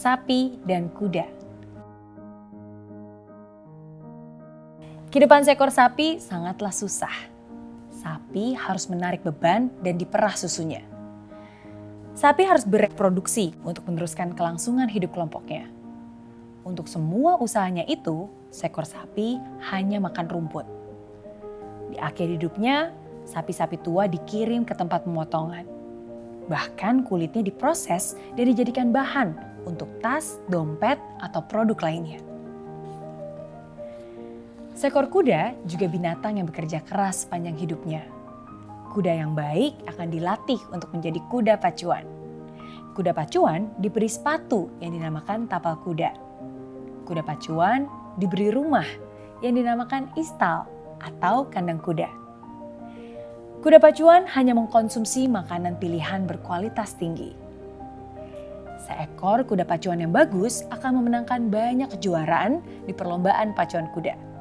sapi dan kuda. Kehidupan seekor sapi sangatlah susah. Sapi harus menarik beban dan diperah susunya. Sapi harus bereproduksi untuk meneruskan kelangsungan hidup kelompoknya. Untuk semua usahanya itu, seekor sapi hanya makan rumput. Di akhir hidupnya, sapi-sapi tua dikirim ke tempat pemotongan. Bahkan kulitnya diproses dan dijadikan bahan untuk tas, dompet, atau produk lainnya. Seekor kuda juga binatang yang bekerja keras sepanjang hidupnya. Kuda yang baik akan dilatih untuk menjadi kuda pacuan. Kuda pacuan diberi sepatu yang dinamakan tapal kuda. Kuda pacuan diberi rumah yang dinamakan istal atau kandang kuda. Kuda pacuan hanya mengkonsumsi makanan pilihan berkualitas tinggi. Seekor kuda pacuan yang bagus akan memenangkan banyak kejuaraan di perlombaan pacuan kuda.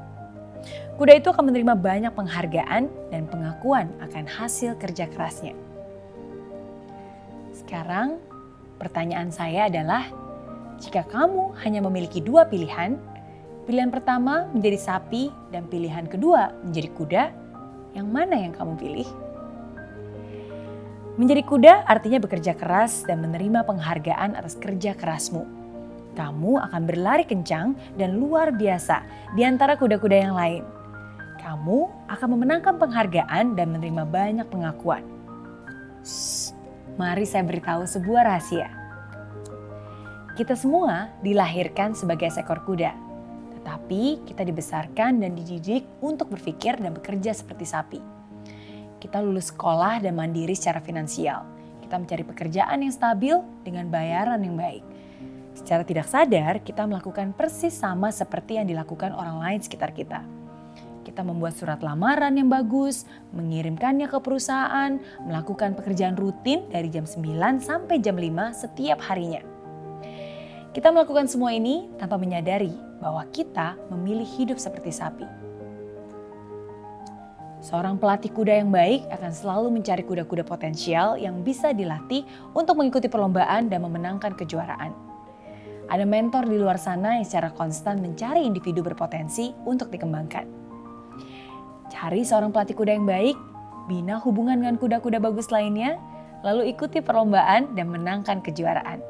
Kuda itu akan menerima banyak penghargaan dan pengakuan akan hasil kerja kerasnya. Sekarang, pertanyaan saya adalah, jika kamu hanya memiliki dua pilihan, pilihan pertama menjadi sapi dan pilihan kedua menjadi kuda, yang mana yang kamu pilih? Menjadi kuda artinya bekerja keras dan menerima penghargaan atas kerja kerasmu. Kamu akan berlari kencang dan luar biasa di antara kuda-kuda yang lain. Kamu akan memenangkan penghargaan dan menerima banyak pengakuan. Mari saya beritahu sebuah rahasia. Kita semua dilahirkan sebagai seekor kuda, tetapi kita dibesarkan dan dididik untuk berpikir dan bekerja seperti sapi. Kita lulus sekolah dan mandiri secara finansial. Kita mencari pekerjaan yang stabil dengan bayaran yang baik. Secara tidak sadar, kita melakukan persis sama seperti yang dilakukan orang lain sekitar kita. Kita membuat surat lamaran yang bagus, mengirimkannya ke perusahaan, melakukan pekerjaan rutin dari jam 9 sampai jam 5 setiap harinya. Kita melakukan semua ini tanpa menyadari bahwa kita memilih hidup seperti sapi. Seorang pelatih kuda yang baik akan selalu mencari kuda-kuda potensial yang bisa dilatih untuk mengikuti perlombaan dan memenangkan kejuaraan. Ada mentor di luar sana yang secara konstan mencari individu berpotensi untuk dikembangkan. Cari seorang pelatih kuda yang baik, bina hubungan dengan kuda-kuda bagus lainnya, lalu ikuti perlombaan dan menangkan kejuaraan.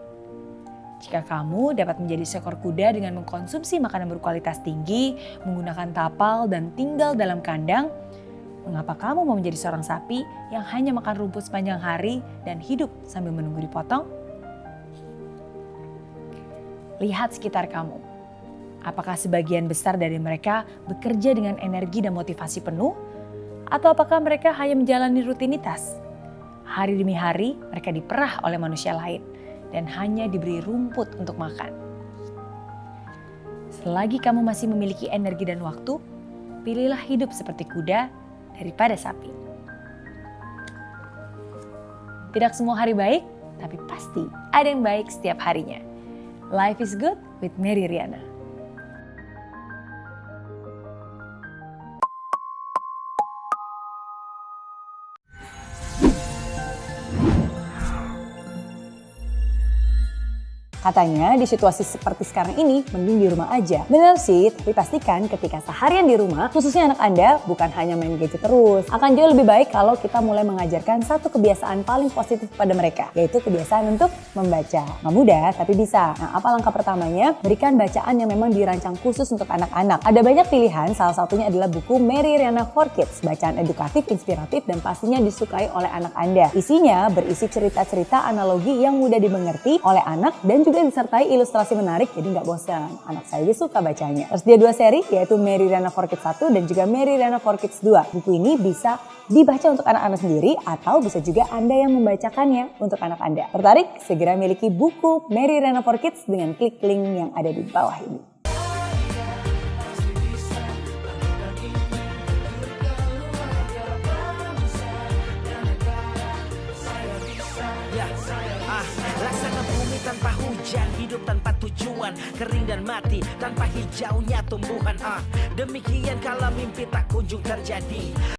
Jika kamu dapat menjadi seekor kuda dengan mengkonsumsi makanan berkualitas tinggi, menggunakan tapal dan tinggal dalam kandang, mengapa kamu mau menjadi seorang sapi yang hanya makan rumput sepanjang hari dan hidup sambil menunggu dipotong? Lihat sekitar kamu. Apakah sebagian besar dari mereka bekerja dengan energi dan motivasi penuh? Atau apakah mereka hanya menjalani rutinitas? Hari demi hari mereka diperah oleh manusia lain dan hanya diberi rumput untuk makan. Selagi kamu masih memiliki energi dan waktu, pilihlah hidup seperti kuda daripada sapi. Tidak semua hari baik, tapi pasti ada yang baik setiap harinya. Life is good with Mary Riana. Katanya di situasi seperti sekarang ini mending di rumah aja. Bener sih, tapi pastikan ketika seharian di rumah, khususnya anak Anda bukan hanya main gadget terus. Akan jauh lebih baik kalau kita mulai mengajarkan satu kebiasaan paling positif pada mereka, yaitu kebiasaan untuk membaca. Nggak mudah, tapi bisa. Nah, apa langkah pertamanya? Berikan bacaan yang memang dirancang khusus untuk anak-anak. Ada banyak pilihan, salah satunya adalah buku Mary Riana for Kids. Bacaan edukatif, inspiratif, dan pastinya disukai oleh anak Anda. Isinya berisi cerita-cerita analogi yang mudah dimengerti oleh anak dan juga disertai ilustrasi menarik, jadi nggak bosan. Anak saya juga suka bacanya. Tersedia 2 seri, yaitu Mary Riana for Kids 1 dan juga Mary Riana for Kids 2. Buku ini bisa dibaca untuk anak-anak sendiri atau bisa juga Anda yang membacakannya untuk anak Anda. Tertarik? Segera miliki buku Mary Riana for Kids dengan klik link yang ada di bawah ini. Laksana bumi tanpa hujan, hidup tanpa tujuan, kering dan mati tanpa hijaunya tumbuhan. Demikian kalau mimpi tak kunjung terjadi.